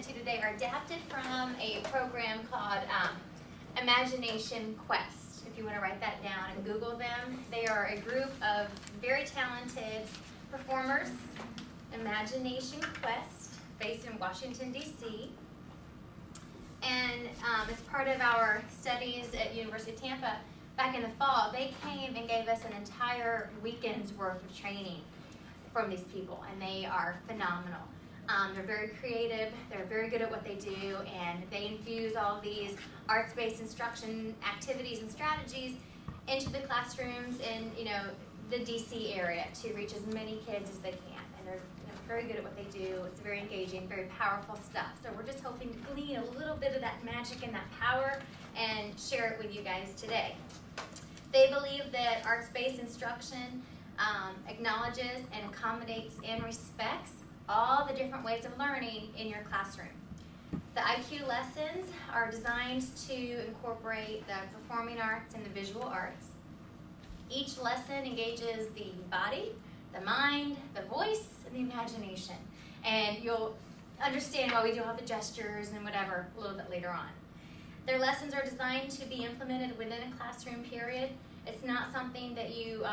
present to you today are adapted from a program called Imagination Quest. If you want to write that down and Google them, they are a group of very talented performers. Imagination Quest, based in Washington, D.C. And as part of our studies at University of Tampa, back in the fall, they came and gave us an entire weekend's worth of training from these people, and they are phenomenal. They're very creative, they're very good at what they do, and they infuse all these arts-based instruction activities and strategies into the classrooms in the DC area to reach as many kids as they can. And they're very good at what they do. It's very engaging, very powerful stuff. So we're just hoping to glean a little bit of that magic and that power and share it with you guys today. They believe that arts-based instruction acknowledges and accommodates and respects all the different ways of learning in your classroom. The IQ lessons are designed to incorporate the performing arts and the visual arts. Each lesson engages the body, the mind, the voice, and the imagination. And you'll understand why we do all the gestures and whatever a little bit later on. Their lessons are designed to be implemented within a classroom period. It's not something that you,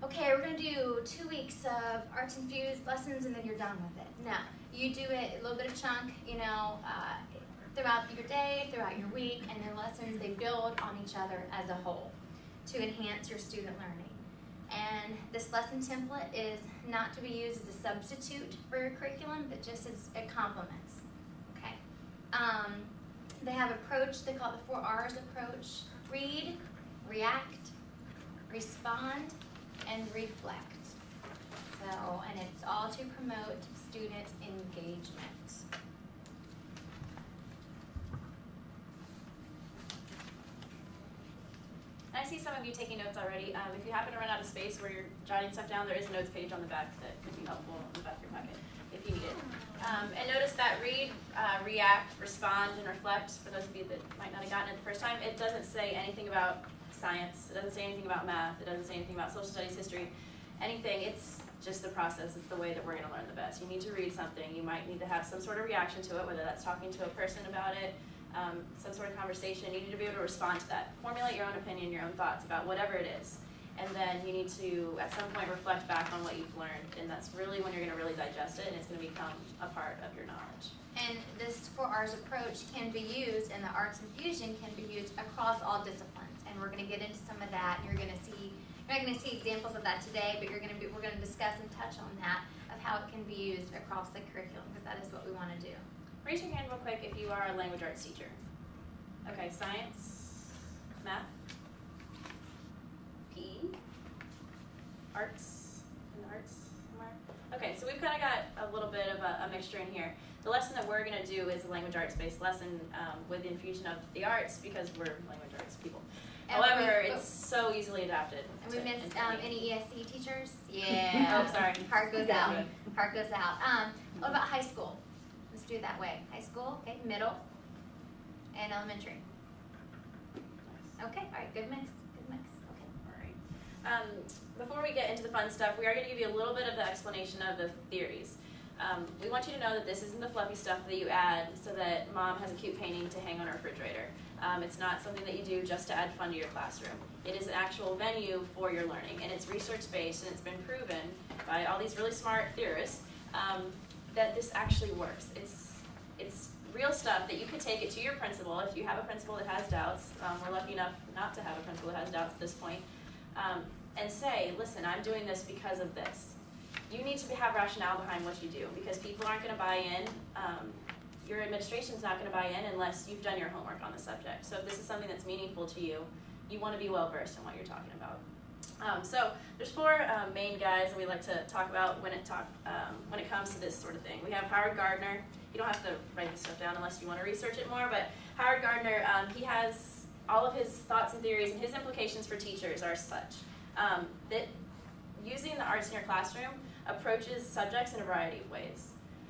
okay, we're going to do 2 weeks of arts-infused lessons and then you're done with it. No, you do it a little bit of chunk, throughout your day, throughout your week, and the lessons, they build on each other as a whole to enhance your student learning. And this lesson template is not to be used as a substitute for your curriculum, but just as a complement. Okay. They have approach, they call it the 4 R's approach: read, react, respond, and reflect. So, and it's all to promote student engagement. I see some of you taking notes already. If you happen to run out of space where you're jotting stuff down, there is a notes page on the back that can be helpful in the back of your packet if you need it. And notice that read, react, respond, and reflect, for those of you that might not have gotten it the first time, it doesn't say anything about science, it doesn't say anything about math, it doesn't say anything about social studies, history, anything. It's just the process, it's the way that we're going to learn the best. You need to read something, you might need to have some sort of reaction to it, whether that's talking to a person about it, some sort of conversation. You need to be able to respond to that. Formulate your own opinion, your own thoughts about whatever it is. And then you need to, at some point, reflect back on what you've learned. And that's really when you're going to really digest it, and it's going to become a part of your knowledge. And this 4 R's approach can be used, and the arts infusion can be used across all disciplines. And we're going to get into some of that. And you're not going to see examples of that today, but we're going to discuss and touch on that, of how it can be used across the curriculum, because that is what we want to do. Raise your hand real quick if you are a language arts teacher. Okay, science, math, PE, arts, in the arts somewhere. Okay, so we've kind of got a little bit of a mixture in here. The lesson that we're going to do is a language arts-based lesson with the infusion of the arts, because we're language arts people. However, it's so easily adapted. And we missed any ESC teachers? Yeah. Oh, sorry. Heart goes out. Heart goes out. What about high school? Let's do it that way. High school, okay, middle, and elementary. Nice. Okay, all right, good mix, okay. All right. Before we get into the fun stuff, we are going to give you a little bit of the explanation of the theories. We want you to know that this isn't the fluffy stuff that you add so that mom has a cute painting to hang on her refrigerator. It's not something that you do just to add fun to your classroom. It is an actual venue for your learning, and it's research-based, and it's been proven by all these really smart theorists that this actually works. It's real stuff that you can take it to your principal if you have a principal that has doubts. We're lucky enough not to have a principal that has doubts at this point. And say, listen, I'm doing this because of this. You need to have rationale behind what you do, because people aren't going to buy in. Your administration's not going to buy in unless you've done your homework on the subject. So if this is something that's meaningful to you, you want to be well versed in what you're talking about. So there's 4 main guys that we like to talk about when it comes to this sort of thing. We have Howard Gardner. You don't have to write this stuff down unless you want to research it more, but Howard Gardner, he has all of his thoughts and theories, and his implications for teachers are such that using the arts in your classroom approaches subjects in a variety of ways.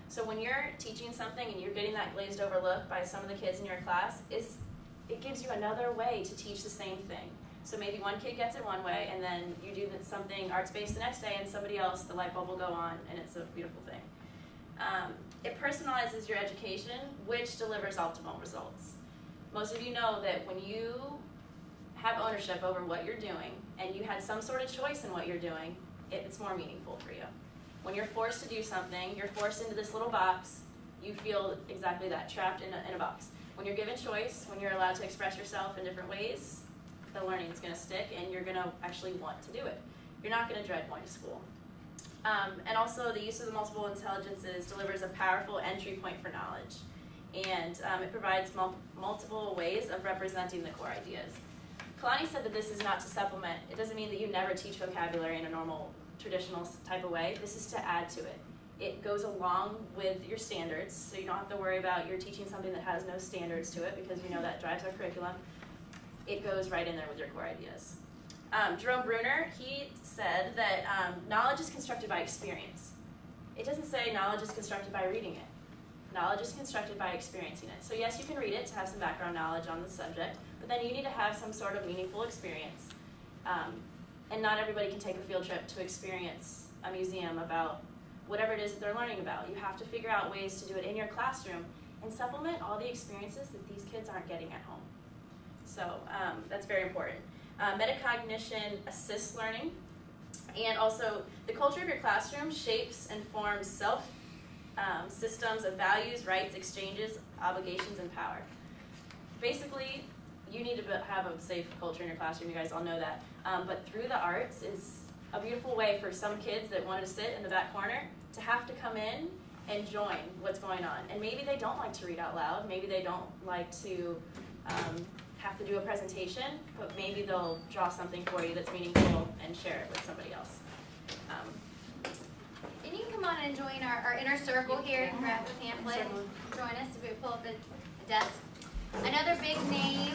So when you're teaching something and you're getting that glazed over look by some of the kids in your class, it gives you another way to teach the same thing. So maybe one kid gets it one way, and then you do something arts-based the next day, and somebody else, the light bulb will go on, and it's a beautiful thing. It personalizes your education, which delivers optimal results. Most of you know that when you have ownership over what you're doing and you had some sort of choice in what you're doing, it's more meaningful for you. When you're forced to do something, you're forced into this little box, you feel exactly that, trapped in a box. When you're given choice, when you're allowed to express yourself in different ways, the learning is going to stick and you're going to actually want to do it. You're not going to dread going to school. And also the use of the multiple intelligences delivers a powerful entry point for knowledge. And it provides multiple ways of representing the core ideas. Kalani said that this is not to supplement. It doesn't mean that you never teach vocabulary in a normal, traditional type of way. This is to add to it. It goes along with your standards, so you don't have to worry about you're teaching something that has no standards to it, because we know that drives our curriculum. It goes right in there with your core ideas. Jerome Bruner, he said that knowledge is constructed by experience. It doesn't say knowledge is constructed by reading it. Knowledge is constructed by experiencing it. So yes, you can read it to have some background knowledge on the subject, but then you need to have some sort of meaningful experience. And not everybody can take a field trip to experience a museum about whatever it is that they're learning about. You have to figure out ways to do it in your classroom and supplement all the experiences that these kids aren't getting at home. So that's very important. Metacognition assists learning, and also the culture of your classroom shapes and forms systems of values, rights, exchanges, obligations, and power. Basically, you need to have a safe culture in your classroom, you guys all know that. But through the arts is a beautiful way for some kids that wanted to sit in the back corner to have to come in and join what's going on. And maybe they don't like to read out loud, maybe they don't like to have to do a presentation, but maybe they'll draw something for you that's meaningful and share it with somebody else. And you can come on and join our inner circle here and grab the pamphlet. Join us if we pull up a desk. Another big name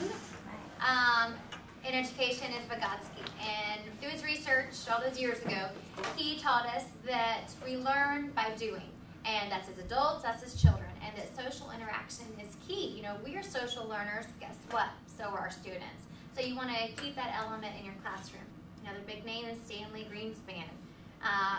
in education is Vygotsky. And through his research all those years ago, he taught us that we learn by doing. And that's as adults, that's as children. And that social interaction is key. You know, we are social learners. Guess what? So are our students. So you want to keep that element in your classroom. Another big name is Stanley Greenspan.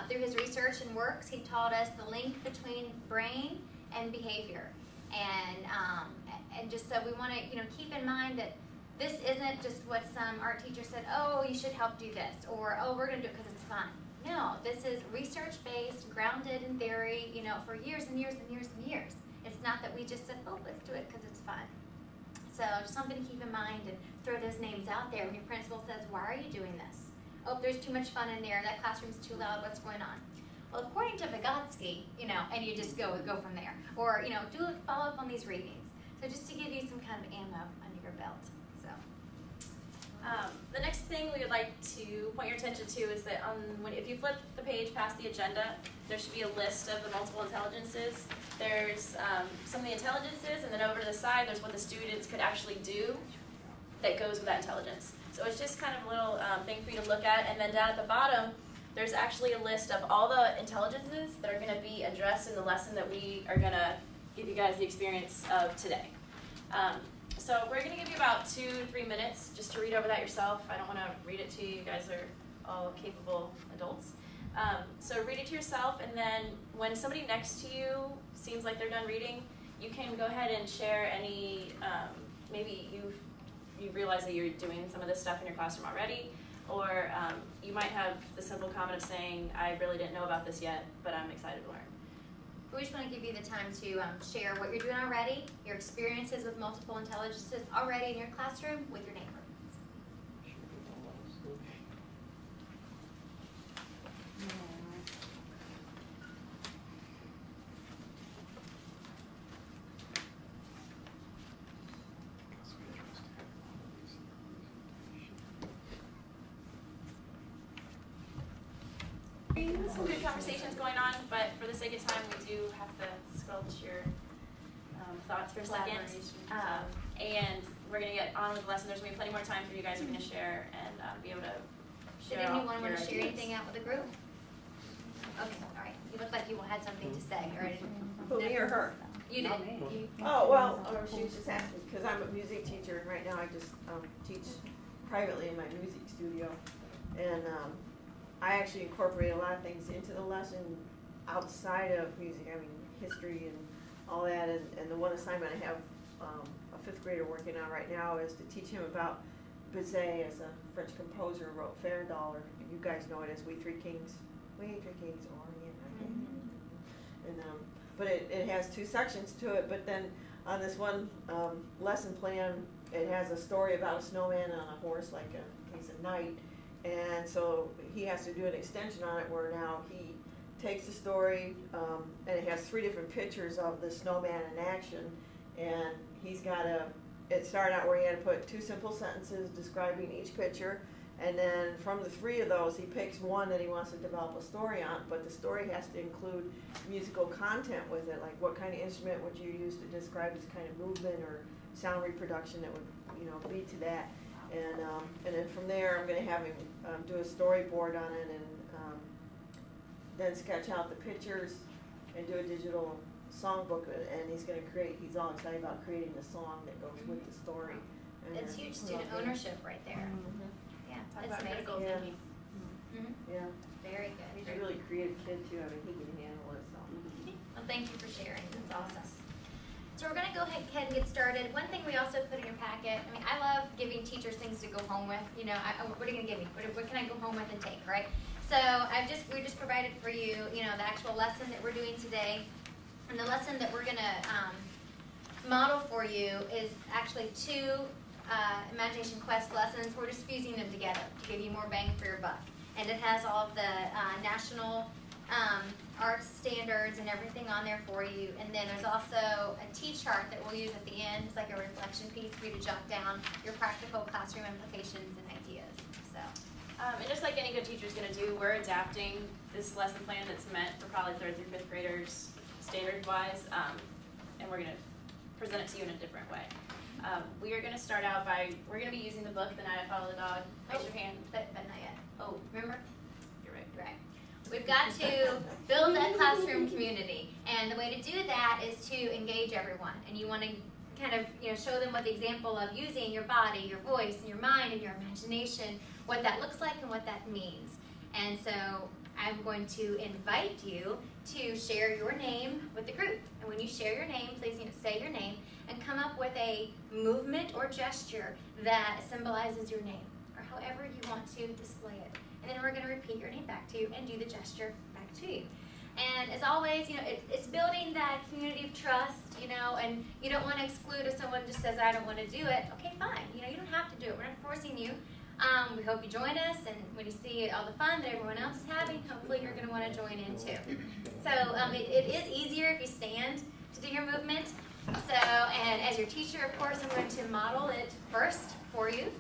Through his research and works, he taught us the link between brain and behavior. And just so we want to, keep in mind that this isn't just what some art teacher said, oh, you should help do this, or oh, we're going to do it because it's fun. No, this is research-based, grounded in theory, for years and years and years and years. It's not that we just said, oh, let's do it because it's fun. So just something to keep in mind and throw those names out there when your principal says, why are you doing this? Oh, there's too much fun in there, that classroom's too loud, what's going on? Well, according to Vygotsky, and you just go from there. Or, follow up on these readings. So just to give you some kind of ammo under your belt. So. The next thing we would like to point your attention to is that if you flip the page past the agenda, there should be a list of the multiple intelligences. There's some of the intelligences, and then over to the side, there's what the students could actually do that goes with that intelligence. So it's just kind of a little thing for you to look at, and then down at the bottom, there's actually a list of all the intelligences that are going to be addressed in the lesson that we are going to give you guys the experience of today. So we're going to give you about 2 to 3 minutes just to read over that yourself. I don't want to read it to you. You guys are all capable adults. So read it to yourself, and then when somebody next to you seems like they're done reading, you can go ahead and share any, maybe you realize that you're doing some of this stuff in your classroom already, or you might have the simple comment of saying, I really didn't know about this yet, but I'm excited to learn. We just want to give you the time to share what you're doing already, your experiences with multiple intelligences already in your classroom with your neighbor. Some good conversations going on, but for the sake of time, we do have to squelch your thoughts for a second. And we're going to get on with the lesson. There's going to be plenty more time for you guys who are going to share and be able to share. Did anyone want to share anything out with the group? Okay, all right. You look like you had something to say. All right. Who, me or her? You did. Oh, well, she was just asking, because I'm a music teacher, and right now I just teach privately in my music studio. And I actually incorporate a lot of things into the lesson outside of music. I mean, history and all that. And the one assignment I have a 5th grader working on right now is to teach him about Bizet as a French composer who wrote Farandole, or you guys know it as We Three Kings, Orient, I think. And but it has 2 sections to it. But then on this one lesson plan, it has a story about a snowman on a horse, like he's a knight. And so he has to do an extension on it where now he takes the story, and it has 3 different pictures of the snowman in action, and he's got to, it started out where he had to put 2 simple sentences describing each picture, and then from the 3 of those he picks one that he wants to develop a story on, but the story has to include musical content with it, like what kind of instrument would you use to describe this kind of movement or sound reproduction that would, be to that. And then from there I'm going to have him do a storyboard on it, and then sketch out the pictures and do a digital songbook, and he's all excited about creating the song that goes with the story. It's huge student ownership right there. Yeah, that's amazing. Yeah. Very good. He's a really creative kid too. I mean, he can handle it. So. Well, thank you for sharing. That's awesome. So we're going to go ahead and get started. One thing we also put in your packet, I mean, I love giving teachers things to go home with. What are you going to give me? What can I go home with and take, right? So we just provided for you, the actual lesson that we're doing today. And the lesson that we're going to model for you is actually 2 Imagination Quest lessons. We're just fusing them together to give you more bang for your buck. And it has all of the national arts standards and everything on there for you. And then there's also a T-chart that we'll use at the end. It's like a reflection piece for you to jot down your practical classroom implications and ideas. So. And just like any good teacher is going to do, we're adapting this lesson plan that's meant for probably 3rd through 5th graders standard-wise, and we're going to present it to you in a different way. We are going to start out by, we're going to be using the book, The Night I Followed the Dog. Raise your hand. But not yet. Oh, remember? You're right. Right. We've got to build that classroom community, and the way to do that is to engage everyone. And you want to kind of show them what the example of using your body, your voice, and your mind, and your imagination, what that looks like and what that means. And so I'm going to invite you to share your name with the group. And when you share your name, please say your name and come up with a movement or gesture that symbolizes your name, or however you want to display it. And then we're going to repeat your name back to you and do the gesture back to you. And as always, it's building that community of trust, and you don't want to exclude if someone just says, I don't want to do it. Okay, fine. You don't have to do it. We're not forcing you. We hope you join us, and when you see all the fun that everyone else is having, hopefully you're going to want to join in too. So it is easier if you stand to do your movement. So, and as your teacher, of course, I'm going to model it first for you.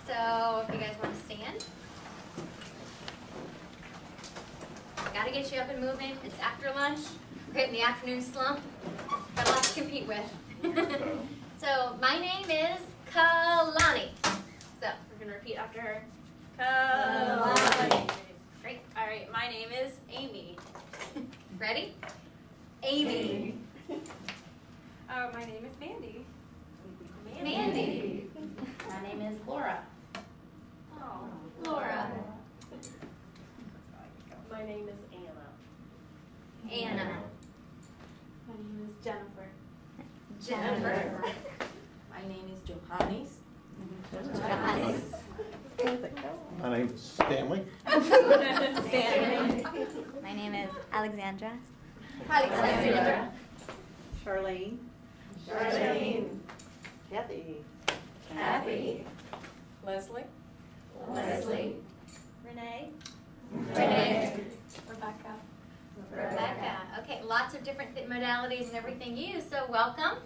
So if you guys want to stand. Got to get you up and moving. It's after lunch. We're hitting the afternoon slump. Got a lot to compete with. So my name is Kalani. So We're going to repeat after her. Kalani. Great. All right, my name is Amy. Ready? Amy. My name is Mandy. Mandy. My name is Laura. Oh, Laura. My name is Anna. Anna. My name is Jennifer. Jennifer. My name is Johannes. Johannes. My name is Stanley. Stanley. My name is Alexandra. Alexandra. Charlene. Charlene. Kathy. Kathy. Leslie. Leslie. Renee. Renee. Rebecca. Rebecca. Okay, lots of different modalities and everything used, so welcome.